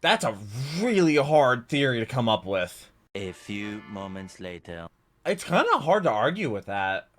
That's a really hard theory to come up with. A few moments later. It's kind of hard to argue with that.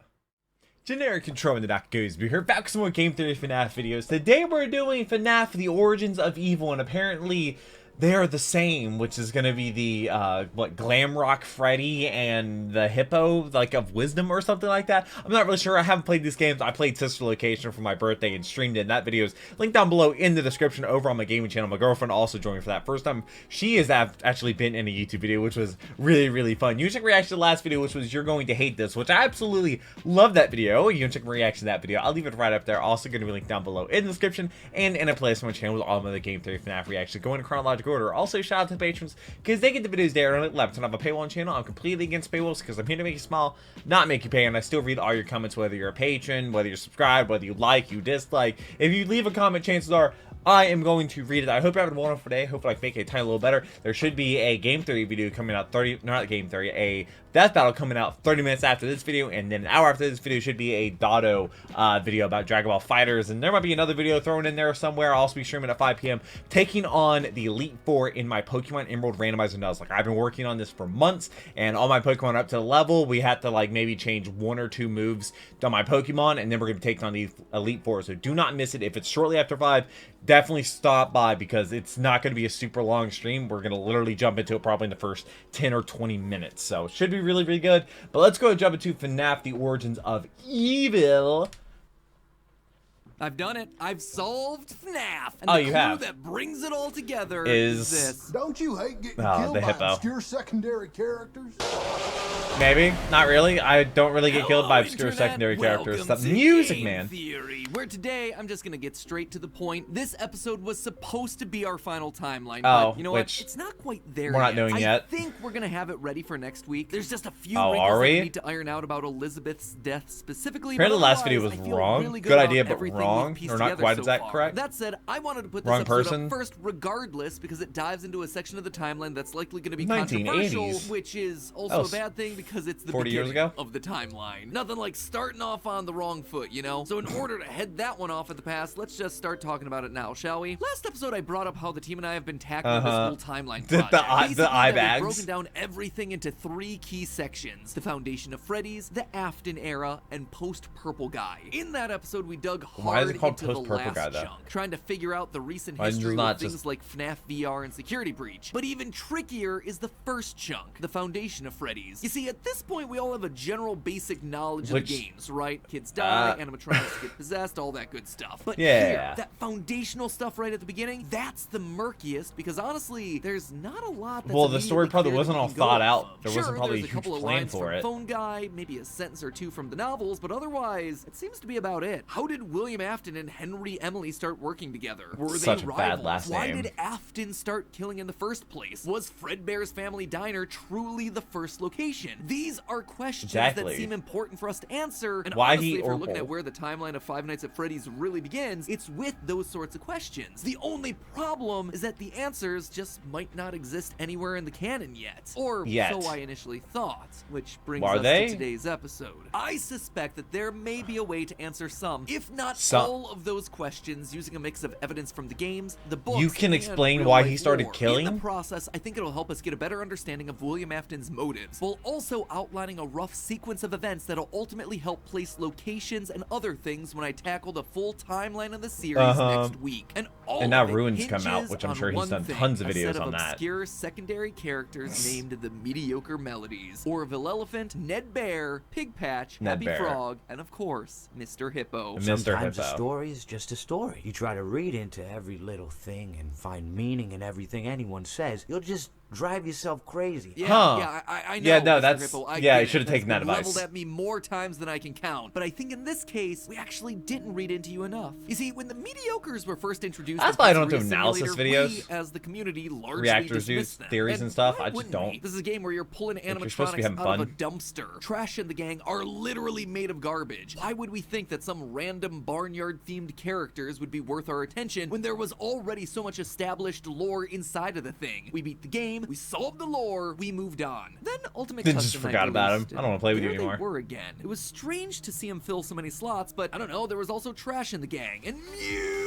Generic Control in the Doc Goes. We're here back with some more Game Theory FNAF videos. Today we're doing FNAF The Origins of Evil, and apparently they're the same, which is going to be the, Glam Rock Freddy and the Hippo, like, of Wisdom or something like that. I'm not really sure. I haven't played these games. I played Sister Location for my birthday and streamed it, and that video is linked down below in the description over on my gaming channel. My girlfriend also joined me for that first time. She has actually been in a YouTube video, which was really, really fun. You can check my reaction to the last video, which was You're Going to Hate This, which I absolutely love that video. You can check my reaction to that video. I'll leave it right up there. Also going to be linked down below in the description and in a playlist on my channel with all of my other Game Theory FNAF reactions going in chronological order. Also, shout out to the patrons because they get the videos there early. 11 on a paywall channel. I'm completely against paywalls because I'm here to make you smile, not make you pay, and I still read all your comments, whether you're a patron, whether you're subscribed, whether you like, you dislike. If you leave a comment, chances are I am going to read it. I hope you're having a wonderful day. Hopefully I can make it a tiny little better. There should be a Game Theory video coming out a Death Battle coming out 30 minutes after this video, and then an hour after this video should be a Dotto video about Dragon Ball Fighters, and there might be another video thrown in there somewhere. I'll also be streaming at 5 p.m. taking on the Elite Four in my Pokemon Emerald Randomizer Nuzz. Like, I've been working on this for months, and all my Pokemon are up to the level. We had to, like, maybe change 1 or 2 moves on my Pokemon, and then we're going to take on the Elite Four, so do not miss it. If it's shortly after 5, definitely stop by because it's not going to be a super long stream. We're going to literally jump into it probably in the first 10 or 20 minutes, so it should be really, really good. But let's go and jump into FNAF The Origins of Evil. I've done it. I've solved FNAF. And Oh, the you clue have. that brings it all together Is this. Don't you hate getting Oh, killed the by hippo. obscure secondary characters? Maybe. Not really. I don't really get killed by obscure Internet. secondary characters. Welcome The to music, Game man. Theory, where today I'm just gonna get straight to the point. This episode was supposed to be our final timeline, Oh, but you know which what? It's not quite there we're not yet. knowing yet. I think we're gonna have it ready for next week. There's just a few Oh, wrinkles are that we? we need to iron out about Elizabeth's death specifically. Apparently but the last video otherwise, was I feel wrong. really Good about idea, but everything wrong. we've pieced Or not together quite so exact far. correct. That said, I wanted to put this Wrong episode person. up first regardless because it dives into a section of the timeline that's likely gonna be 1980s. controversial, which is also Oh, a bad thing because it's the 40 years beginning ago? of the timeline. Nothing like starting off on the wrong foot, you know? So in order to head that one off at the past, let's just start talking about it now, shall we? Last episode I brought up how the team and I have been tackling this whole timeline project. The eye Basically, that bags. we've broken down everything into 3 key sections: the foundation of Freddy's, the Afton era, and post-Purple Guy. In that episode, we dug Why is hard it called into the post-Purple last Guy, though? chunk, trying to figure out the recent Why isn't it history not with things just- like FNAF VR and Security Breach. But even trickier is the first chunk, the foundation of Freddy's. You see, at this point, we all have a general basic knowledge of the games, right? Kids die, animatronics get possessed, all that good stuff. But here, that foundational stuff right at the beginning, that's the murkiest because honestly, there's not a lot that's Well, the story immediately probably clear wasn't that all we can go thought off out. of. There Sure, wasn't probably a there's huge couple of plan lines for from it. Phone Guy, maybe a sentence or 2 from the novels, but otherwise, it seems to be about it. How did William Afton and Henry Emily start working together? Were Such they a rivals? bad last Why name. did Afton start killing in the first place? Was Fredbear's Family Diner truly the first location? These are questions that seem important for us to answer, and Why honestly, he if you're or looking at both? where the timeline of Five Nights at Freddy's really begins, it's with those sorts of questions. The only problem is that the answers just might not exist anywhere in the canon yet. Or so I initially thought, which brings us to today's episode. I suspect that there may be a way to answer some, if not all of those questions using a mix of evidence from the games, the books, You can and explain real why life he started lore. killing? In the process, I think it'll help us get a better understanding of William Afton's motives, while also outlining a rough sequence of events that'll ultimately help place locations and other things when I tackle the full timeline of the series next week. And all now of it Ruins come out, hinges which I'm on sure he's one done thing, tons of a videos set on of that. obscure secondary characters named the Mediocre Melodies. Orville Elephant, Ned Bear, Pig Patch, Happy Frog, and of course, Mr. Hippo. Sometimes a story is just a story. You try to read into every little thing and find meaning in everything anyone says, you'll just drive yourself crazy. Yeah, I know. Yeah, no, Mr. that's Hippo, I yeah. get I it. should have taken that That's been advice. leveled at me more times than I can count. But I think in this case, we actually didn't read into you enough. You see, when the mediocres were first introduced, That's in why I don't do Pizzeria analysis Simulator, videos. we, as the community, largely Reactors do dismissed them. theories and stuff. why I just wouldn't don't. we? This is a game where you're pulling you're supposed to be animatronics having out of a fun. dumpster. Trash and the gang are literally made of garbage. Why would we think that some random barnyard-themed characters would be worth our attention when there was already so much established lore inside of the thing? We beat the game, game, we solved the lore, we moved on. Then Ultimate Then Custom just Night forgot about him. released, I don't want to play with you there anymore. they were again. It was strange to see him fill so many slots, but I don't know, there was also Trash in the Gang and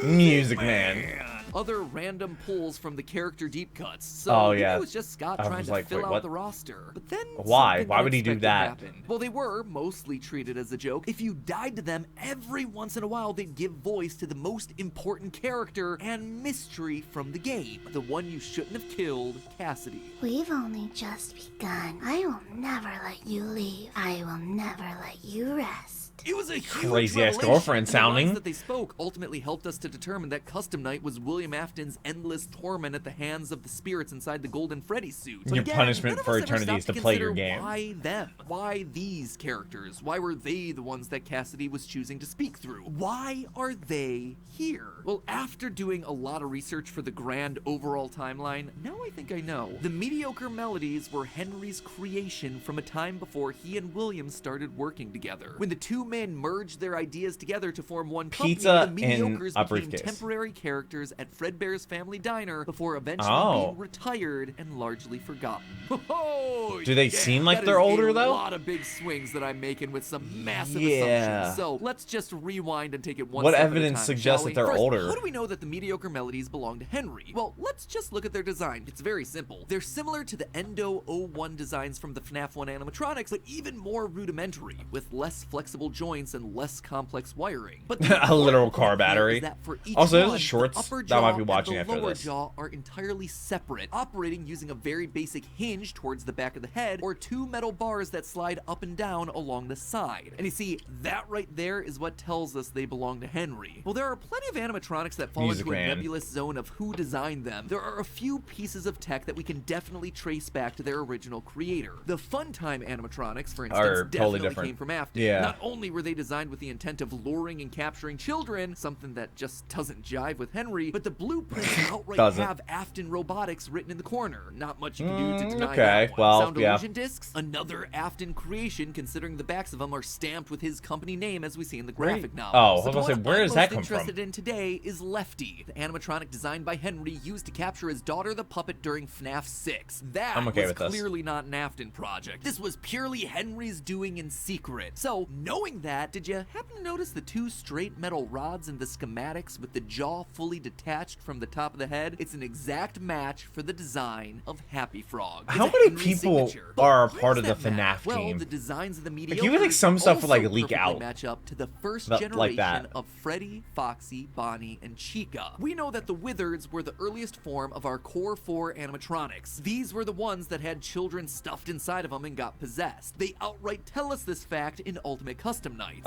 Music Man. Other random pulls from the character deep cuts. So maybe it was just Scott trying to fill out the roster. But then why would he do that? Happened. Well, they were mostly treated as a joke. If you died to them, every once in a while they'd give voice to the most important character and mystery from the game. The one you shouldn't have killed, Cassidy. We've only just begun. I will never let you leave. I will never let you rest. It was a huge crazy ass revelation, girlfriend and the sounding. lines that they spoke ultimately helped us to determine that Custom Night was William Afton's endless torment at the hands of the spirits inside the Golden Freddy suit. But Your again, punishment none of for us ever eternity is stopped to play your consider game. Why them? Why these characters? Why were they the ones that Cassidy was choosing to speak through? Why are they here? Well, after doing a lot of research for the grand overall timeline, now I think I know. The mediocre melodies were Henry's creation from a time before he and William started working together. When the two men merged their ideas together to form one company, Pizza the in mediocres a became briefcase. temporary characters at Fredbear's Family Diner before eventually being retired and largely forgotten. Do they seem like they're older though? A lot of big swings that I'm making with some massive Yeah. assumptions. So let's just rewind and take it one What step evidence at a time, suggests shall we? that they're First, older? How do we know that the mediocre melodies belong to Henry? Well, let's just look at their design. It's very simple. They're similar to the Endo 01 designs from the FNAF 1 animatronics, but even more rudimentary, with less flexible joints and less complex wiring. But A literal car battery. is that for each Also, there's one, a shorts the upper that I might jaw be watching and the after lower this. jaw are entirely separate, operating using a very basic hinge towards the back of the head or two metal bars that slide up and down along the side. And you see, that right there is what tells us they belong to Henry. Well, there are plenty of animatronics that fall Music into a Man. nebulous zone of who designed them. There are a few pieces of tech that we can definitely trace back to their original creator. The Funtime animatronics, for instance, Are totally definitely different. came from Afton. Yeah. Not only were they designed with the intent of luring and capturing children, something that just doesn't jive with Henry, but the blueprints outright have Afton Robotics written in the corner. Not much you can do to deny that one. well, Sound yeah. illusion discs? Another Afton creation, considering the backs of them are stamped with his company name as we see in the graphic novel. Oh, I was So gonna say, the one where I'm does that most come from? interested in today is Lefty, the animatronic designed by Henry used to capture his daughter the puppet during FNAF 6. That I'm okay was with this. clearly not an Afton project. This was purely Henry's doing in secret. So, knowing that, did you happen to notice the two straight metal rods in the schematics with the jaw fully detached from the top of the head? It's an exact match for the design of Happy Frog. How It's a many Henry people signature. But are a why part does of the that matter? FNAF Well, game? the designs of the Like, mediocre you would think some stuff would, like, also leak perfectly out. match up to the first Like generation that. of Freddy, Foxy, Bonnie, and Chica. We know that the Wizards were the earliest form of our core 4 animatronics. These were the ones that had children stuffed inside of them and got possessed. They outright tell us this fact in Ultimate Custom Night.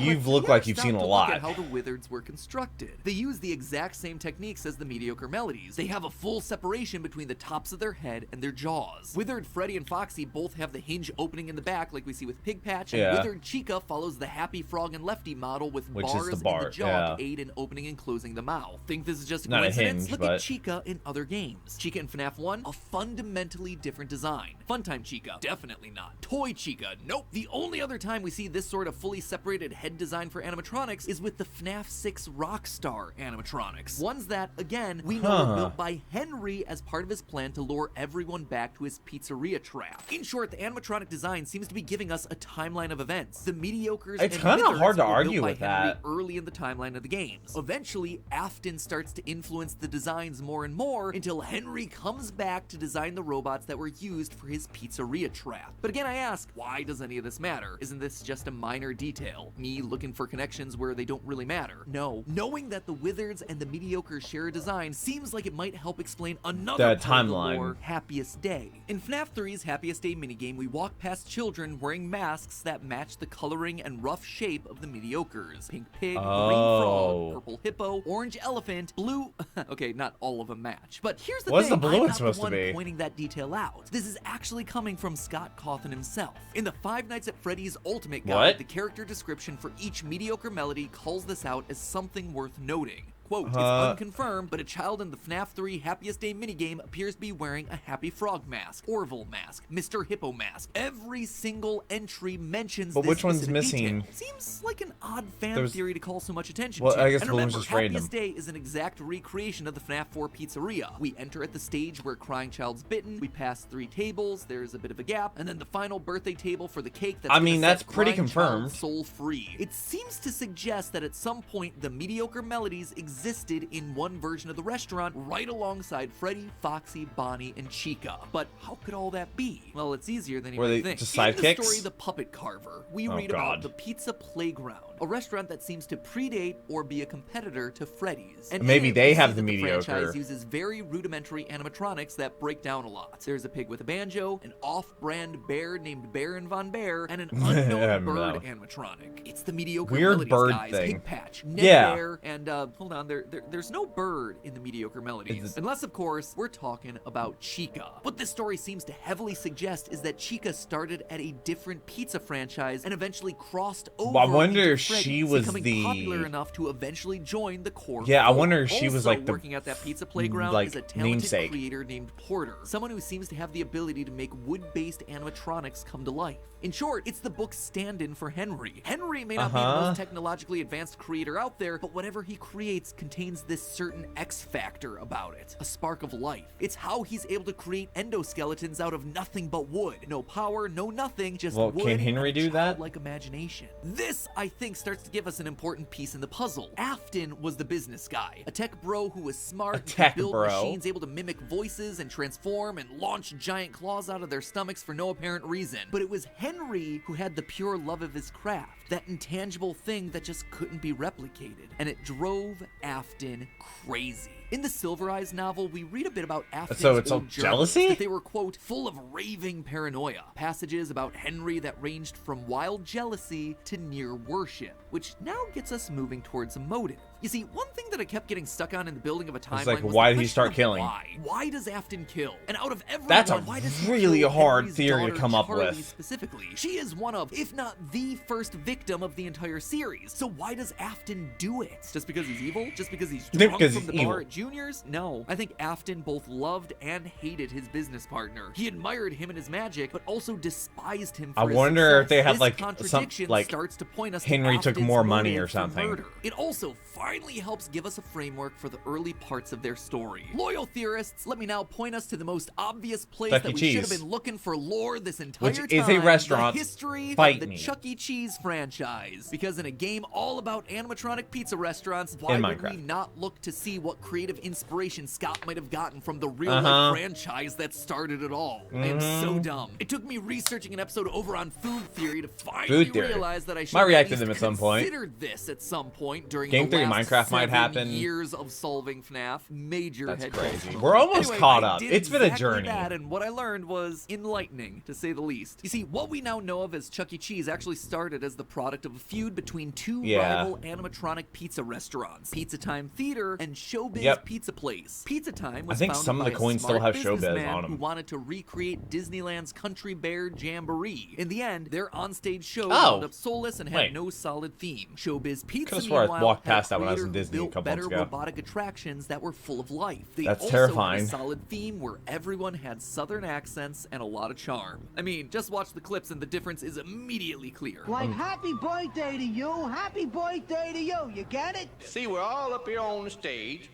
You've looked like you've Stop seen to a look lot. at how the Wizards were constructed. They use the exact same techniques as the mediocre melodies. They have a full separation between the tops of their head and their jaws. Withered Freddy and Foxy both have the hinge opening in the back like we see with Pig Patch, and Withered Chica follows the Happy Frog and Lefty model with bars in the jaw to aid in opening and closing the mouth. Think this is just a Not a coincidence? hinge, Look but- at Chica in other games. Chica in FNAF 1, a fundamentally different design. Funtime Chica, definitely not. Toy Chica, nope. The only other time we see this sort of fully separated head design for animatronics is with the FNAF 6 Rockstar animatronics. Ones that, again, we know were built by Henry as part of his plan to lure everyone back to his pizzeria trap. In short, the animatronic design seems to be giving us a timeline of events. The mediocres It's and kinda Wizards hard to were built argue by with Henry that. early in the timeline of the games. Eventually, Afton starts to influence the designs more and more until Henry comes back to design the robots that were used for his pizzeria trap. But again, I ask, why does any of this matter? Isn't this just a minor detail? Me looking for connections where they don't really matter? No. Knowing that the Wizards and the mediocre share a design seems like it might help explain another The part of the timeline. lore, Happiest Day. In FNAF 3's Happiest Day minigame, we walk past children wearing masks that match the coloring and rough shape of the mediocres. Pink pig, green frog, purple hippo, orange elephant, blue... okay, not all of them match. But here's the What's thing, the blue I'm one not supposed the to one be? pointing that detail out. This is actually coming from Scott Cawthon himself. In the Five Nights at Freddy's Ultimate Guide, What? the character description for each mediocre melody calls this out as something worth noting. Quote, it's unconfirmed, but a child in the FNAF 3 Happiest Day minigame appears to be wearing a Happy Frog mask, Orville mask, Mr. Hippo mask. Every single entry mentions this which one's specific missing? detail. Seems like an odd fan theory to call so much attention well, to. I guess and Balloon's remember, just random. Happiest Day is an exact recreation of the FNAF 4 pizzeria. We enter at the stage where Crying Child's bitten, we pass 3 tables, there's a bit of a gap, and then the final birthday table for the cake that's that's pretty Crying confirmed. Child soul free. It seems to suggest that at some point the mediocre melodies existed in one version of the restaurant right alongside Freddy, Foxy, Bonnie, and Chica. But how could all that be? Well, it's easier than you might think. Just In the sidekicks? story The Puppet Carver, we read about the Pizza Playground, a restaurant that seems to predate or be a competitor to Freddy's. And maybe in it, they we have see the that mediocre. franchise uses very rudimentary animatronics that break down a lot. There's a pig with a banjo, an off-brand bear named Baron Von Bear, and an unknown bird animatronic. It's the mediocre weird melodies, bird guys. thing. Pig Patch, Ned Bear, and hold on, there's no bird in the mediocre melodies. Unless, of course, we're talking about Chica. What this story seems to heavily suggest is that Chica started at a different pizza franchise and eventually crossed over. I wonder if Freddy's, she was becoming popular enough to eventually join the core. Yeah, I four. wonder if she was Also like the working at that pizza playground like is a talented namesake. creator named Porter, someone who seems to have the ability to make wood-based animatronics come to life. In short, it's the book's stand-in for Henry. Henry may not be the most technologically advanced creator out there, but whatever he creates contains this certain X factor about it, a spark of life. It's how he's able to create endoskeletons out of nothing but wood. No power, no nothing, just wood. Can Henry do that? Like imagination. This, I think, starts to give us an important piece in the puzzle. Afton was the business guy, a tech bro who was smart, could build machines able to mimic voices and transform and launch giant claws out of their stomachs for no apparent reason. But it was Henry who had the pure love of his craft, that intangible thing that just couldn't be replicated, and it drove Afton crazy. In the Silver Eyes novel, we read a bit about Afton's old jealousy? that they were, quote, full of raving paranoia. Passages about Henry that ranged from wild jealousy to near worship, which now gets us moving towards a motive. You see, one thing that I kept getting stuck on in the building of a timeline was why the did he start question of killing? Why? Why does Afton kill? And out of everyone, That's a why does he really kill hard Henry's theory to daughter, come up Charlie, with. specifically? She is one of, if not the first victim of the entire series. So why does Afton do it? Just because he's evil? Just because he's drunk from the bar at Junior's? No. I think Afton both loved and hated his business partner. He admired him and his magic, but also despised him for his wonder if success. they had This like contradiction some starts to point us Henry to took Afton's more money motive or for something. murder. It also finally helps give us a framework for the early parts of their story. Loyal theorists, let me now point us to the most obvious place that we should have been looking for lore this entire time. Which is a restaurant. The history Fight of the me. Chuck E. Cheese franchise. Because in a game all about animatronic pizza restaurants, why would we not look to see what creative inspiration Scott might have gotten from the real-life franchise that started it all? I am so dumb. It took me researching an episode over on food theory to finally realize that I should have react to them at some point. considered this at some point during Game the 3 last Minecraft might 7 happen. years of solving FNAF. Major That's head crazy. trauma. We're almost Anyway, caught I up. did It's been a exactly journey. that, and what I learned was enlightening, to say the least. You see, what we now know of as Chuck E. Cheese actually started as the product of a feud between two rival animatronic pizza restaurants, Pizza Time Theater and Showbiz Pizza Place. Pizza Time was founded some of the by coins a still smart have Showbiz businessman on 'em. who wanted to recreate Disneyland's Country Bear Jamboree. In the end, their onstage show Oh. wound up soulless and had no solid theme. Showbiz Pizza, Could've swore I meanwhile, walked had a past that when I was in creator who Disney a built couple better months ago. robotic attractions that were full of life. They That's also terrifying. had a solid theme where everyone had southern accents and a lot of charm. I mean, just watch the clips and the difference is immediately clear. Like, happy birthday to you, happy birthday to you, you get it? See, we're all up here on the stage,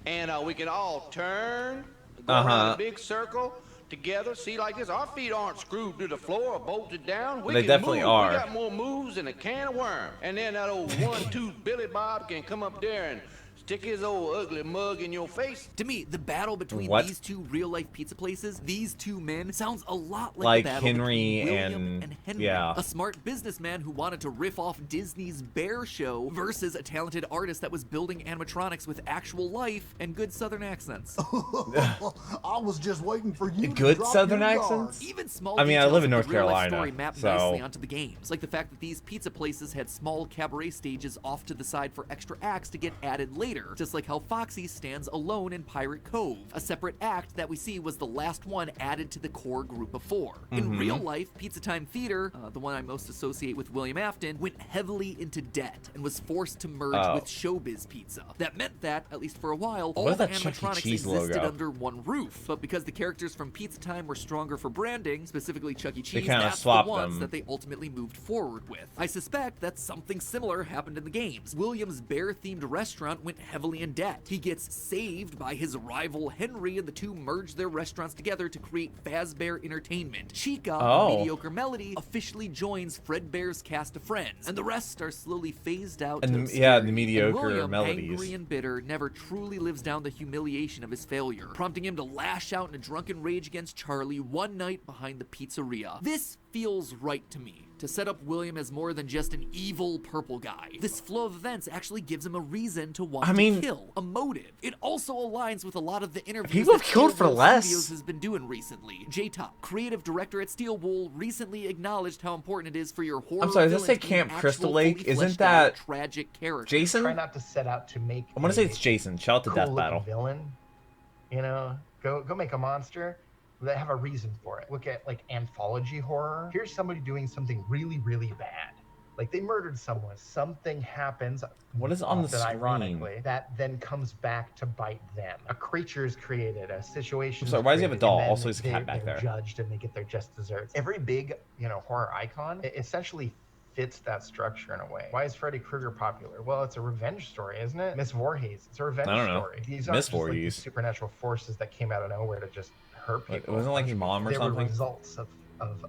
and we can all turn, go around a big circle together. See, like this, our feet aren't screwed to the floor or bolted down. We They can definitely move. are. We got more moves than a can of worm. And then that old 1-2 Billy Bob can come up there and stick his old ugly mug in your face. To me, the battle between these two real-life pizza places, these two men, sounds a lot like the battle Henry between William and Henry. yeah. A smart businessman who wanted to riff off Disney's Bear Show versus a talented artist that was building animatronics with actual life and good southern accents. I was just waiting for you to Good drop southern your accents? Even small I mean, I details live in of North the real-life Carolina, story map so nicely onto the games, like the fact that these pizza places had small cabaret stages off to the side for extra acts to get added later. later, just like how Foxy stands alone in Pirate Cove, a separate act that we see was the last one added to the core group of 4. In real life, Pizza Time Theater, the one I most associate with William Afton, went heavily into debt and was forced to merge with Showbiz Pizza. That meant that, at least for a while, all the animatronics existed under one roof. But because the characters from Pizza Time were stronger for branding, specifically Chuck E. Cheese, that's the ones that they ultimately moved forward with. I suspect that something similar happened in the games. William's bear-themed restaurant went heavily in debt. He gets saved by his rival Henry, and the two merge their restaurants together to create Fazbear Entertainment. Chica, the mediocre Melody, officially joins Fredbear's cast of friends, and the rest are slowly phased out. And the mediocre William, Melodies. Angry and bitter, never truly lives down the humiliation of his failure, prompting him to lash out in a drunken rage against Charlie one night behind the pizzeria. This feels right to me, to set up William as more than just an evil purple guy. This flow of events actually gives him a reason to want to kill, a motive. It also aligns with a lot of the interviews people have that killed for less. Studios has been doing recently. J-Top, creative director at Steel Wool, recently acknowledged how important it is for your horror. I'm sorry, does that say Camp Crystal Lake? Isn't that tragic character? Jason? Try not to set out to make. I'm gonna say it's Jason. Shout out to Death Battle. Villain, you know, go make a monster that have a reason for it. Look at like anthology horror. Here's somebody doing something really, really bad. Like they murdered someone. Something happens. What is on the screen? Ironically, that then comes back to bite them. A creature is created. A situation. So why does he have a doll? Also, there's a cat back there. Judged and they get their just desserts. Every big, horror icon essentially fits that structure in a way. Why is Freddy Krueger popular? Well, it's a revenge story, isn't it? Miss Voorhees. It's a revenge story. These aren't just like these supernatural forces that came out of nowhere to just hurt people. It wasn't like his mom or something? They were results of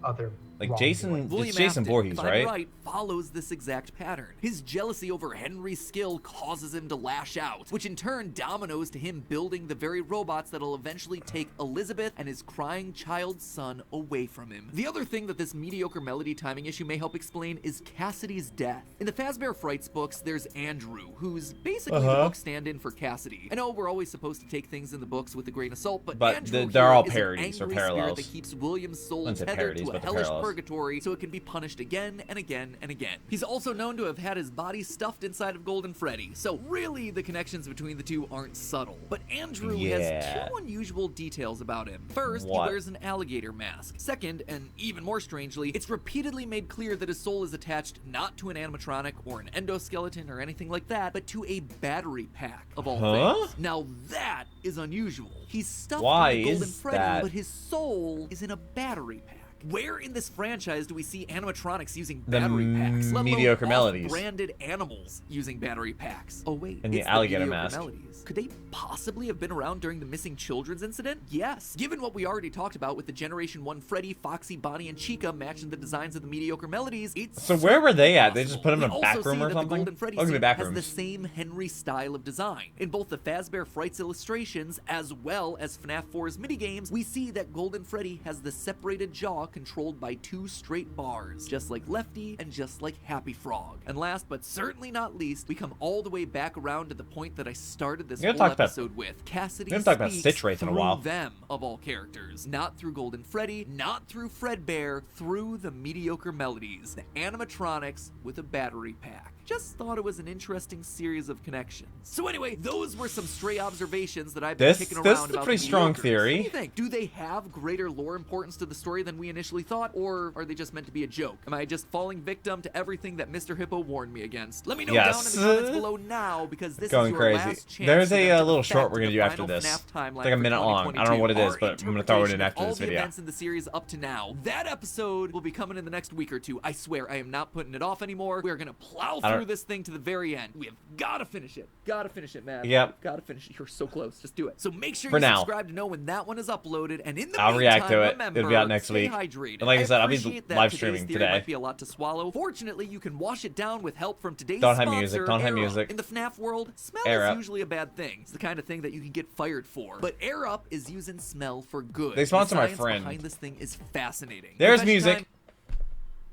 other like Jason. It's Jason Voorhees, right? Follows this exact pattern. His jealousy over Henry's skill causes him to lash out, which in turn dominoes to him building the very robots that'll eventually take Elizabeth and his crying child son away from him. The other thing that this mediocre Melody timing issue may help explain is Cassidy's death. In the Fazbear Frights books, there's Andrew, who's basically the book stand-in for Cassidy. I know we're always supposed to take things in the books with a grain of salt, but Andrew they're all is parodies an or angry parallels. Spirit that keeps William's soul tethered to a hellish purgatory so it can be punished again and again and again. He's also known to have had his body stuffed inside of Golden Freddy, so really the connections between the two aren't subtle. But Andrew has two unusual details about him. First, he wears an alligator mask. Second, and even more strangely, it's repeatedly made clear that his soul is attached not to an animatronic or an endoskeleton or anything like that, but to a battery pack of all things. Now that is unusual. He's stuffed in Golden Freddy, but his soul is in a battery pack. Where in this franchise do we see animatronics using battery packs, let mediocre alone Melodies. Branded animals using battery packs? Oh wait, and the alligator mask. Melodies. Could they possibly have been around during the missing children's incident? Yes. Given what we already talked about with the Generation 1 Freddy, Foxy, Bonnie, and Chica matching the designs of the mediocre Melodies, it's so where were they at? They just put them in a back room or something? something? Golden Freddy has the same Henry style of design. In both the Fazbear Frights illustrations as well as FNAF 4's minigames, we see that Golden Freddy has the separated jaw controlled by two straight bars, just like Lefty and just like Happy Frog. And last but certainly not least, we come all the way back around to the point that I started this whole episode with. Cassidy speaks through them, of all characters. Not through Golden Freddy, not through Fredbear, through the mediocre Melodies, the animatronics with a battery pack. Just thought it was an interesting series of connections. So anyway, those were some stray observations that I've been kicking around about. This is a pretty strong theory. What do you think? Do they have greater lore importance to the story than we initially thought, or are they just meant to be a joke? Am I just falling victim to everything that Mr. Hippo warned me against? Let me know down in the comments below now, because this is your last chance. There's a little short we're gonna do after this. It's like a minute long. I don't know what it is, but I'm gonna throw it in after this video. All the events in the series up to now. That episode will be coming in the next week or two. I swear, I am not putting it off anymore. We are gonna plow through this thing to the very end. We have gotta finish it. Gotta finish it, man. Yep. Gotta finish it. You're so close. Just do it. So make sure you subscribe to know when that one is uploaded. And in the I'll meantime, react to it. Remember, It'll be out next week. Hydrated. And like I said, I'll be live streaming today. Might be a lot to swallow. Fortunately, you can wash it down with help from today's Don't sponsor, have music. Don't have music. In the FNAF world, smell is usually a bad thing. It's the kind of thing that you can get fired for. But Air Up is using smell for good. They sponsor my friend. friend. Behind this thing is fascinating. There's music.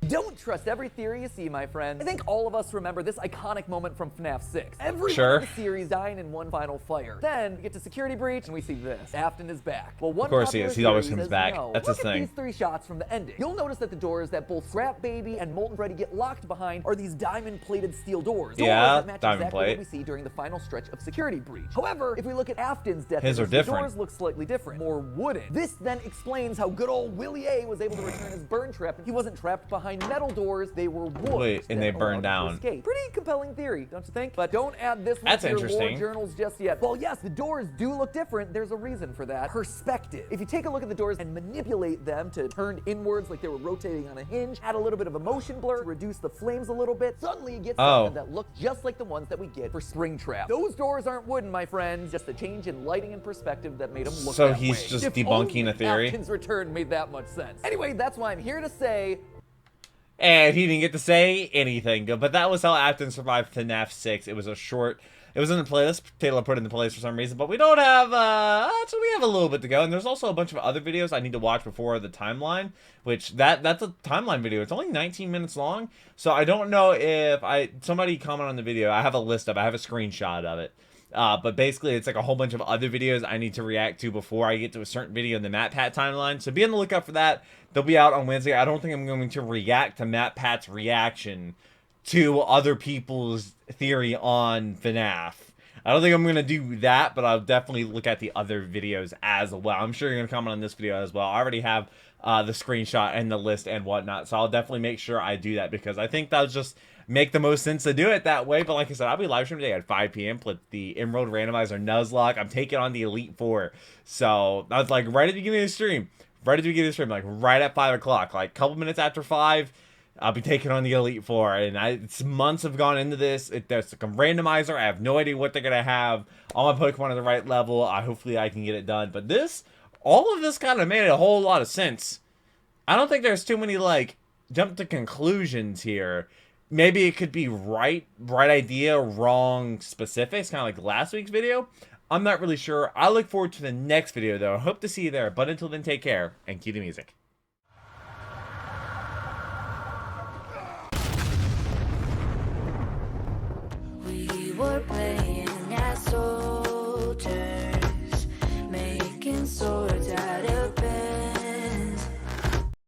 Don't trust every theory you see, my friend. I think all of us remember this iconic moment from FNAF 6. Everyone in the series dying in one final fire. Then we get to security breach and we see this. Afton is back. Well, one of course he is. He always comes back. That's his thing. These 3 shots from the ending. You'll notice that the doors that both Scrap Baby and Molten Freddy get locked behind are these diamond-plated steel doors. Yeah, that match exactly what we see during the final stretch of security breach. However, if we look at Afton's death, his are different. The doors look slightly different, more wooden. This then explains how good old Willie A was able to return his burn trap. He wasn't trapped behind metal doors. They were wood. Wait, and they burned down. Pretty compelling theory, don't you think? But don't add this one to your lore journals just yet. Well, yes, the doors do look different. There's a reason for that. Perspective. If you take a look at the doors and manipulate them to turn inwards like they were rotating on a hinge, add a little bit of a motion blur to reduce the flames a little bit, suddenly you get something that looks just like the ones that we get for Springtrap. Those doors aren't wooden, my friends. Just a change in lighting and perspective that made them look that way. So he's just debunking a theory? Afton's return made that much sense. Anyway, that's why I'm here to say... And he didn't get to say anything. But that was how Afton survived FNAF 6. It was a short... It was in the playlist. Taylor put it in the playlist for some reason. But we don't have... so we have a little bit to go. And there's also a bunch of other videos I need to watch before the timeline. Which, that's a timeline video. It's only 19 minutes long. So I don't know if... Somebody comment on the video. I have a list of it. I have a screenshot of it. But basically, it's like a whole bunch of other videos I need to react to before I get to a certain video in the MatPat timeline. So be on the lookout for that. They'll be out on Wednesday. I don't think I'm going to react to MatPat's reaction to other people's theory on FNAF. I don't think I'm going to do that, but I'll definitely look at the other videos as well. I'm sure you're going to comment on this video as well. I already have the screenshot and the list and whatnot, so I'll definitely make sure I do that because I think that'll just make the most sense to do it that way. But like I said, I'll be live streaming today at 5 p.m. Put the Emerald Randomizer Nuzlocke. I'm taking on the Elite Four. So I was like right at the beginning of the stream. Right at the beginning of the stream, like right at 5 o'clock. Like a couple minutes after 5, I'll be taking on the Elite Four. And it's months have gone into this. There's like a randomizer. I have no idea what they're going to have. All my Pokemon at the right level. Hopefully I can get it done. But all of this kind of made a whole lot of sense. I don't think there's too many like jump to conclusions here. Maybe it could be right idea, wrong specifics, kind of like last week's video. I'm not really sure. I look forward to the next video, though. I hope to see you there. But until then, take care and cue the music. We were playing